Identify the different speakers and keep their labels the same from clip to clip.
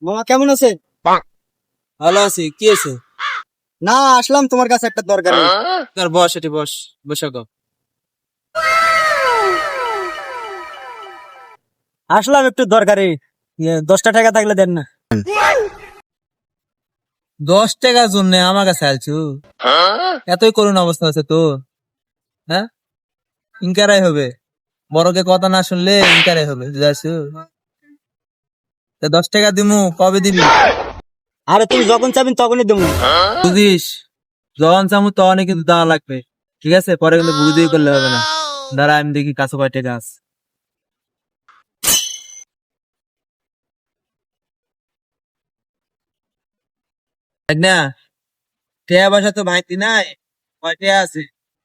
Speaker 1: মামা কেমন আছে?
Speaker 2: ভালো আছি, কি আছে?
Speaker 1: না, আসলাম তোমার কাছে একটা দরকারে।
Speaker 2: তোর বস, এটি বস, বসে গো।
Speaker 1: আসলাম একটু দরকারে। 10টা টাকা থাকলে দেন না।
Speaker 2: 10 টাকার জন্য আমার কাছে আলছু? এতই করুণ অবস্থা আছে তো? হ্যাঁ, ইনকারাই হবে। বড়কে কথা না শুনলে ইনকারাই হবে, বুঝাছু? 10 টাকা দিমু, কবে দিবি?
Speaker 1: আরে তুমি যখন চাবেন তখনই দেবো।
Speaker 2: বুঝিস, যখন চামু তখনই কিন্তু দেওয়া লাগবে, ঠিক আছে? পরে কিন্তু বুঝিয়ে করলে হবে না। দাঁড়া, আমি দেখি কাছে কয় টাকা আছে। দেখ না, টেয়া পয়সা তো ভাইতি নাই, কয় টাকা আছে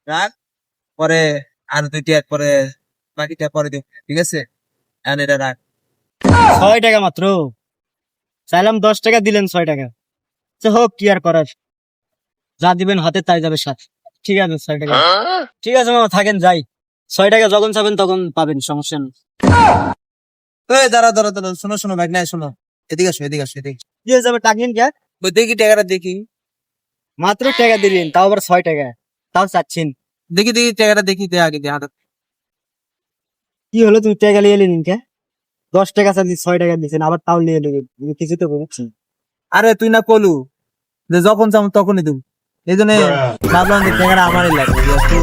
Speaker 2: রাখ, পরে আর 2 টাকা পরে, বাকিটা পরে দিব, ঠিক আছে? এখন এটা রাখ।
Speaker 1: 6 টাকা মাত্র চাইলাম, 10 টাকা দিলেন 6 টাকা। আচ্ছা হোক, কি আর করার, যা দিবেন হাতে তাই যাবে সাথে। ঠিক আছে 6 টাকা। ঠিক আছে মামা, থাকেন যাই। 6 টাকা যখন চাবেন তখন পাবেন, সমস্যা নেই।
Speaker 2: এই দাঁড়া দাঁড়া দাঁড়া, শোনো শোনো ভাই, না শোনো, এদিকে আসো, এদিকে আসো, এদিকে।
Speaker 1: কি হয়ে যাবে, টাকেন কে?
Speaker 2: ওই দেখি টাকাটা দেখি,
Speaker 1: মাত্র টাকা দিলেন, তাও আবার 6 টাকা, তাও চাচ্ছেন?
Speaker 2: দেখি দেখি টাকাটা দেখি, দে আগে দে হাতে।
Speaker 1: কি হলো, তুমি টাকা নিয়ে এলেন কে? 10 টাকা চাচ্ছি, 6 টাকা দিচ্ছেন, আবার তাও নিয়ে নেবেন, কিছু তো বলছি।
Speaker 2: আরে তুই না কলু যে যখন চাম তখনই দেবো, এই জন্য ভাবলাম যে টাকাটা আমারই লাগবে, বুঝলি?